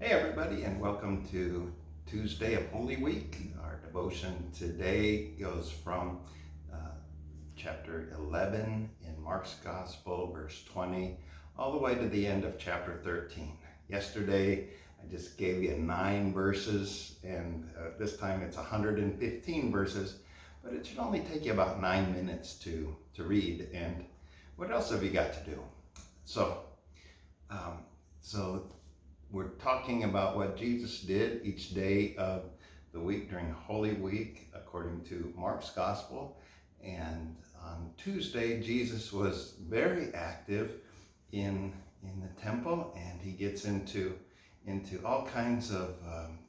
Hey, everybody, and welcome to Tuesday of Holy Week. Our devotion today goes from chapter 11 in Mark's Gospel, verse 20, all the way to the end of chapter 13. Yesterday, I just gave you 9 verses, and this time it's 115 verses, but it should only take you about 9 minutes to read. And what else have you got to do? So, um, so we're talking about what Jesus did each day of the week during Holy Week, according to Mark's Gospel. And on Tuesday, Jesus was very active in the temple, and he gets into all kinds of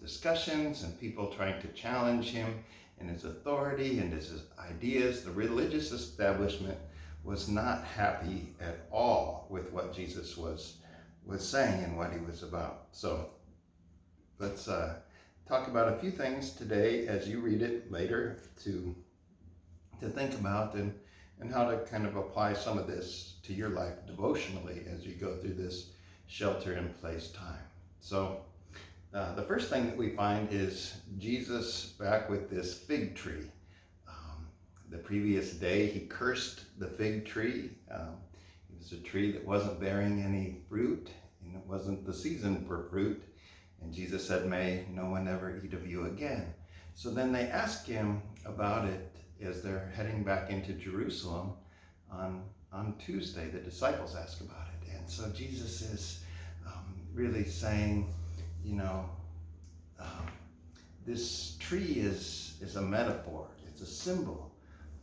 discussions and people trying to challenge him and his authority and his ideas. The religious establishment was not happy at all with what Jesus was saying and what he was about. So let's talk about a few things today as you read it later to think about and how to kind of apply some of this to your life devotionally as you go through this shelter in place time. So the first thing that we find is Jesus back with this fig tree. The previous day he cursed the fig tree. It was a tree that wasn't bearing any fruit, and it wasn't the season for fruit. And Jesus said, "May no one ever eat of you again." So then they ask him about it as they're heading back into Jerusalem on Tuesday. The disciples ask about it. And so Jesus is really saying, this tree is a metaphor. It's a symbol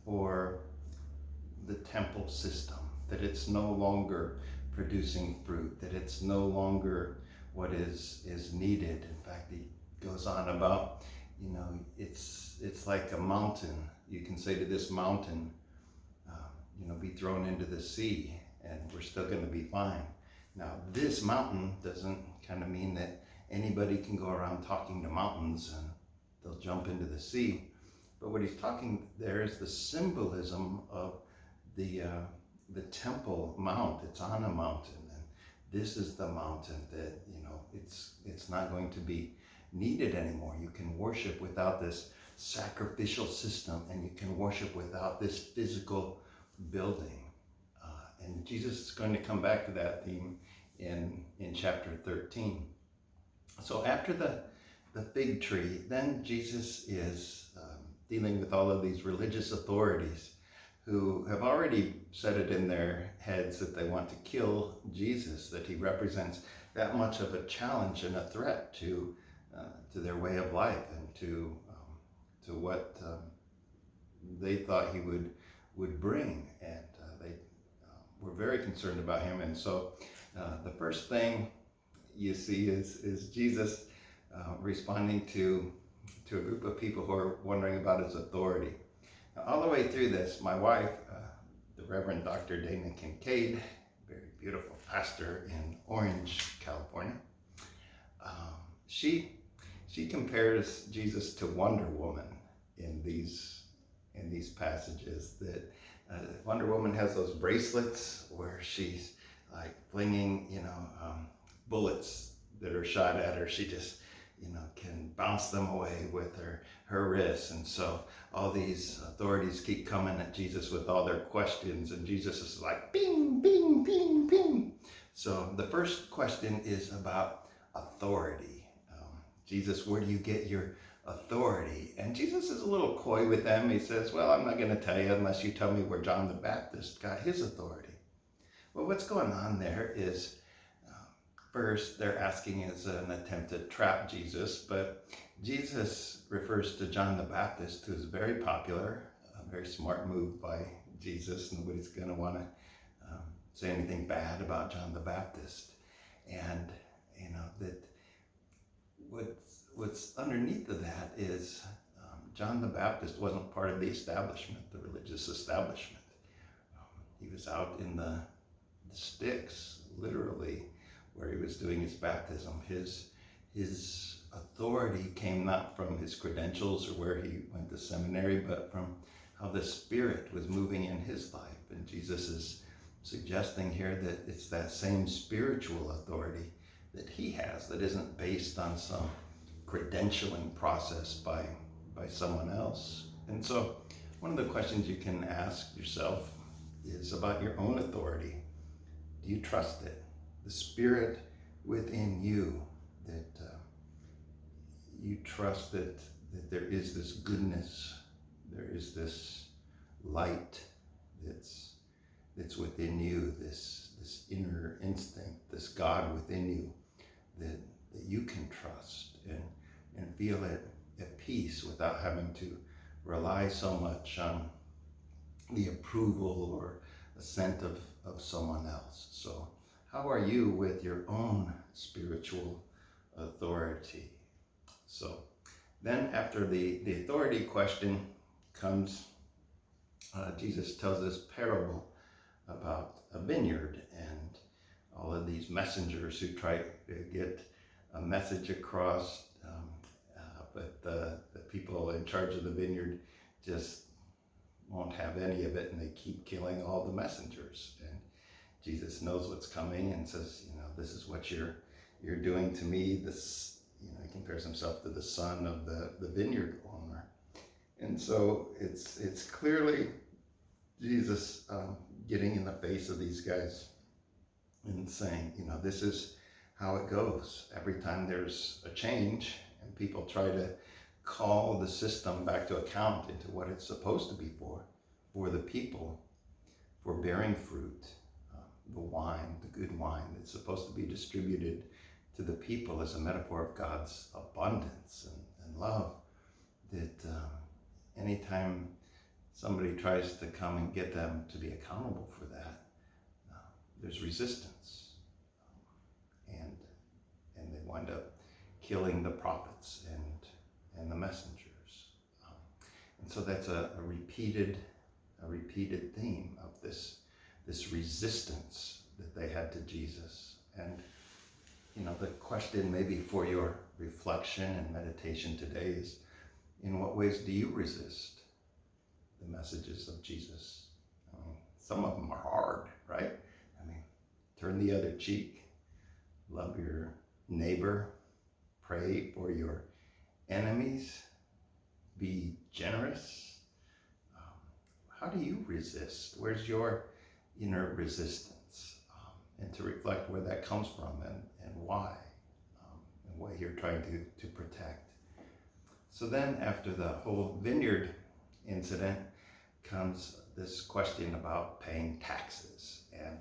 for the temple system, that it's no longer producing fruit, that it's no longer what is needed. In fact, he goes on about, it's like a mountain. You can say to this mountain, be thrown into the sea, and we're still going to be fine. Now, this mountain doesn't kind of mean that anybody can go around talking to mountains and they'll jump into the sea. But what he's talking there is the symbolism of the Temple Mount. It's on a mountain, and this is the mountain that it's not going to be needed anymore. You can worship without this sacrificial system, and you can worship without this physical building. And Jesus is going to come back to that theme in chapter 13. So after the fig tree, then Jesus is dealing with all of these religious authorities who have already set it in their heads that they want to kill Jesus, that he represents that much of a challenge and a threat to their way of life and to what they thought he would bring. And they were very concerned about him. And so the first thing you see is Jesus responding to a group of people who are wondering about his authority. Now, all the way through this, my wife, the Reverend Dr. Dana Kincaid, very beautiful pastor in Orange, California, she compares Jesus to Wonder Woman in these passages. That Wonder Woman has those bracelets where she's like flinging, bullets that are shot at her. She just can bounce them away with her wrists. And so all these authorities keep coming at Jesus with all their questions, and Jesus is like, bing, bing, bing, bing. So the first question is about authority. Jesus, where do you get your authority? And Jesus is a little coy with them. He says, well, I'm not going to tell you unless you tell me where John the Baptist got his authority. Well, what's going on there is, first, they're asking as an attempt to trap Jesus, but Jesus refers to John the Baptist, who is very popular, a very smart move by Jesus. Nobody's going to want to say anything bad about John the Baptist. And, that what's underneath of that is John the Baptist wasn't part of the establishment, the religious establishment. He was out in the sticks, literally, where he was doing his baptism. His authority came not from his credentials or where he went to seminary, but from how the Spirit was moving in his life. And Jesus is suggesting here that it's that same spiritual authority that he has has that isn't based on some credentialing process by someone else. And so one of the questions you can ask yourself is about your own authority. Do you trust it? The Spirit within you, that you trust that there is this goodness, there is this light that's within you, this inner instinct, this God within you that you can trust and feel at peace without having to rely so much on the approval or assent of someone else. So how are you with your own spiritual authority? So then after the authority question comes, Jesus tells this parable about a vineyard and all of these messengers who try to get a message across, but the people in charge of the vineyard just won't have any of it, and they keep killing all the messengers. And Jesus knows what's coming and says, this is what you're doing to me. This, he compares himself to the son of the vineyard owner. And so it's clearly Jesus getting in the face of these guys and saying, this is how it goes. Every time there's a change and people try to call the system back to account into what it's supposed to be for the people, for bearing fruit, the wine, the good wine that's supposed to be distributed to the people as a metaphor of God's abundance and love, that anytime somebody tries to come and get them to be accountable for that, there's resistance, and they wind up killing the prophets and the messengers, and so that's a repeated theme of this resistance that they had to Jesus. And the question maybe for your reflection and meditation today is, in what ways do you resist the messages of Jesus? Some of them are hard, right? Turn the other cheek, love your neighbor, pray for your enemies, be generous. How do you resist? Where's your inner resistance? And to reflect where that comes from and why, and what you're trying to protect. So then after the whole vineyard incident comes this question about paying taxes, and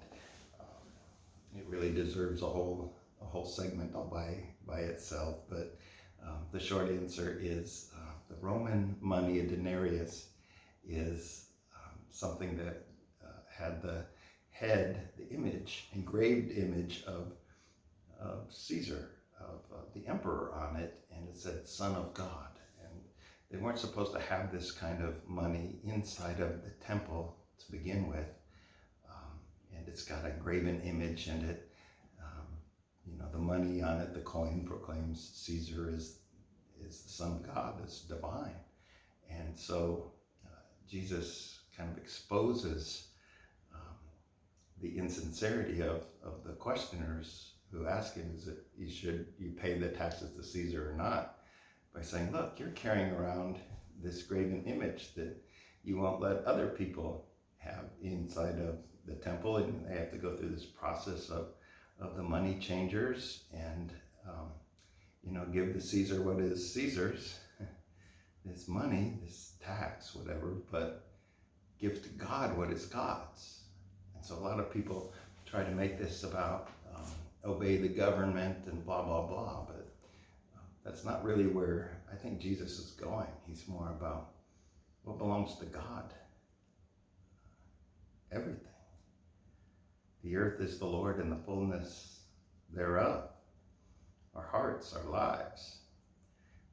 it really deserves a whole segment all by itself. But the short answer is the Roman money, a denarius, is something that had the head, the image, engraved image of Caesar, of the emperor on it, and it said Son of God. And they weren't supposed to have this kind of money inside of the temple to begin with. And it's got a graven image, and it, the money on it, the coin proclaims Caesar is the Son of God, is divine. And so Jesus kind of exposes the insincerity of the questioners who ask him, is it you pay the taxes to Caesar or not, by saying, look, you're carrying around this graven image that you won't let other people have inside of the temple, and they have to go through this process of the money changers and give to Caesar what is Caesar's, this money, this tax, whatever, but give to God what is God's. And so a lot of people try to make this about obey the government and blah, blah, blah, but that's not really where I think Jesus is going. He's more about what belongs to God. Everything. The earth is the Lord and the fullness thereof. Our hearts, our lives.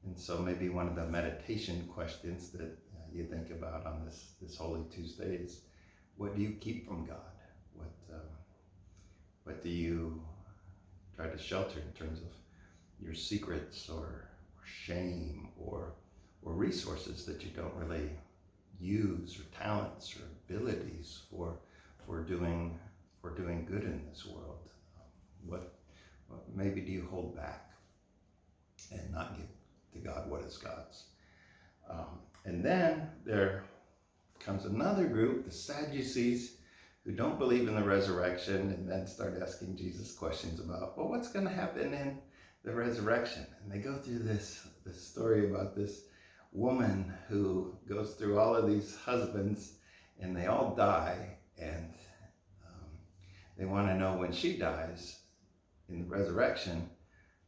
And so maybe one of the meditation questions that you think about on this Holy Tuesday is, what do you keep from God? What do you try to shelter in terms of your secrets or shame or resources that you don't really use, or talents or abilities for doing good in this world? What maybe do you hold back and not give to God what is God's? And then there comes another group, the Sadducees, who don't believe in the resurrection, and then start asking Jesus questions about, well, what's going to happen in the resurrection? And they go through this story about this woman who goes through all of these husbands, and they all die, and they want to know when she dies in the resurrection,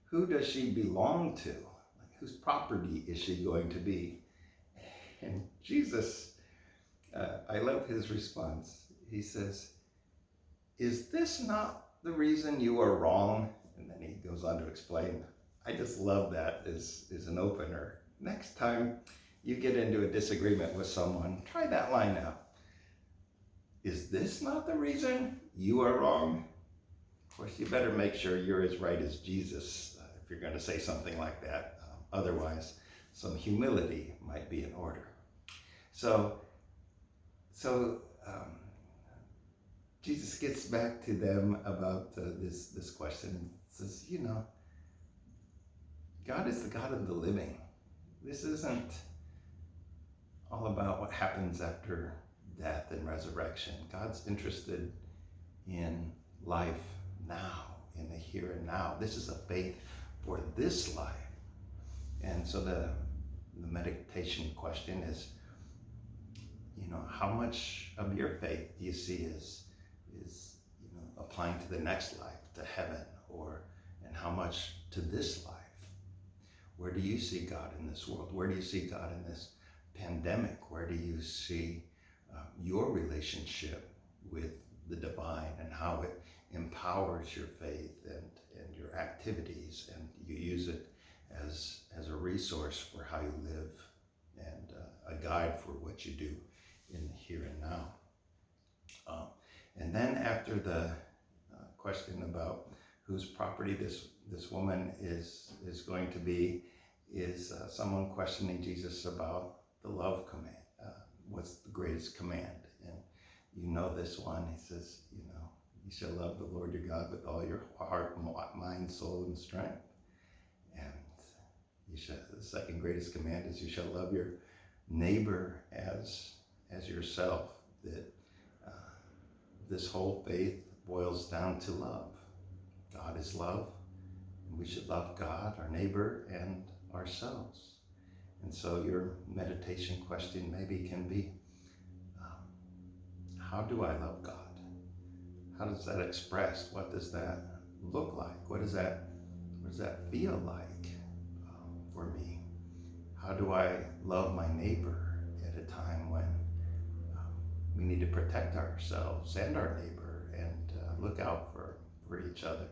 who does she belong to? Like, whose property is she going to be? And Jesus, I love his response. He says, is this not the reason you are wrong? And then he goes on to explain. I just love that as an opener. Next time you get into a disagreement with someone, try that line out. Is this not the reason you are wrong? Of course, you better make sure you're as right as Jesus if you're going to say something like that. Otherwise, some humility might be in order. So Jesus gets back to them about this question and says, God is the God of the living. This isn't all about what happens after death and resurrection. God's interested in life now, in the here and now. This is a faith for this life. And so the meditation question is, how much of your faith do you see is applying to the next life, to heaven, and how much to this life? Where do you see God in this world? Where do you see God in this pandemic? Where do you see your relationship with the divine and how it empowers your faith and your activities, and you use it as a resource for how you live and a guide for what you do in the here and now. And then after the question about whose property this woman is going to be, is someone questioning Jesus about the love command. What's the greatest command? And this one. He says, you shall love the Lord your God with all your heart, mind, soul, and strength. And the second greatest command is you shall love your neighbor as yourself. That this whole faith boils down to love. God is love, and we should love God, our neighbor, and ourselves. And so your meditation question maybe can be, how do I love God? How does that express? What does that look like? What does that feel like for me? How do I love my neighbor at a time when we need to protect ourselves and our neighbor and look out for each other?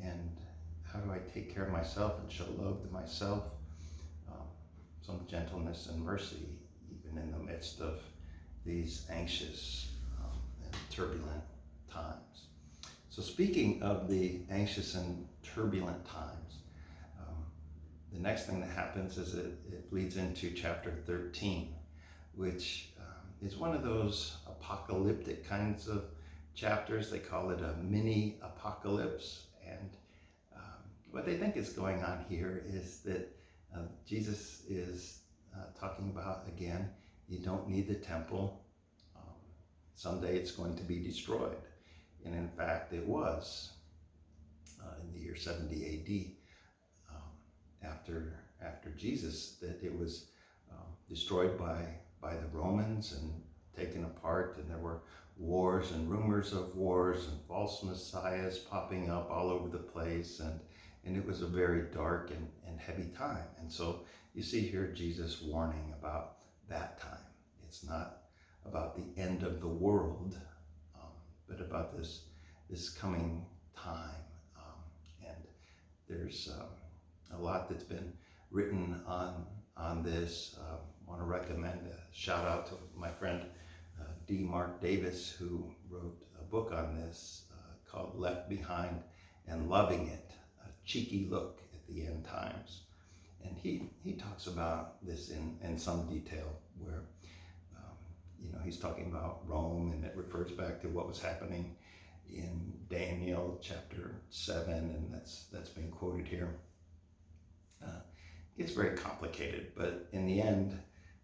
And how do I take care of myself and show love to myself? Some gentleness and mercy, even in the midst of these anxious and turbulent times. So speaking of the anxious and turbulent times, the next thing that happens is it leads into chapter 13, which is one of those apocalyptic kinds of chapters. They call it a mini apocalypse. And what they think is going on here is that Jesus is talking about, again, you don't need the temple. Someday it's going to be destroyed. And in fact, it was in the year 70 AD, after Jesus, that it was destroyed by the Romans and taken apart, and there were wars and rumors of wars and false messiahs popping up all over the place, and it was a very dark and heavy time. And so you see here Jesus warning about that time. It's not about the end of the world, but about this coming time. And there's a lot that's been written on this. I want to recommend a shout out to my friend D. Mark Davis, who wrote a book on this called Left Behind and Loving It, a cheeky look at the end times. And he talks about this in some detail, where he's talking about Rome, and it refers back to what was happening in Daniel chapter 7, and that's been quoted here. It's very complicated, but in the end,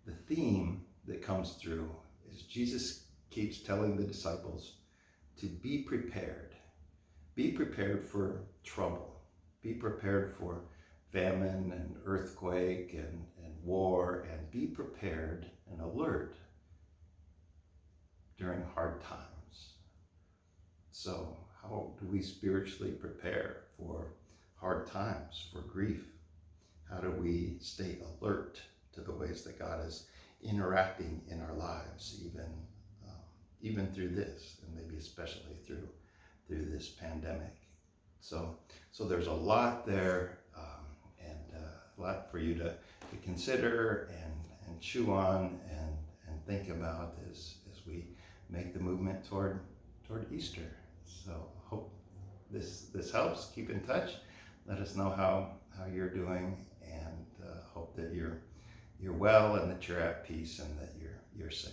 the theme that comes through is Jesus keeps telling the disciples to be prepared. Be prepared for trouble. Be prepared for famine and earthquake and war, and be prepared and alert during hard times. So how do we spiritually prepare for hard times, for grief? How do we stay alert to the ways that God is interacting in our lives, even through this, and maybe especially through this pandemic? So there's a lot there, and a lot for you to consider and chew on and think about as we make the movement toward Easter. So hope this helps. Keep in touch. Let us know how you're doing, and hope that you're well and that you're at peace and that you're safe.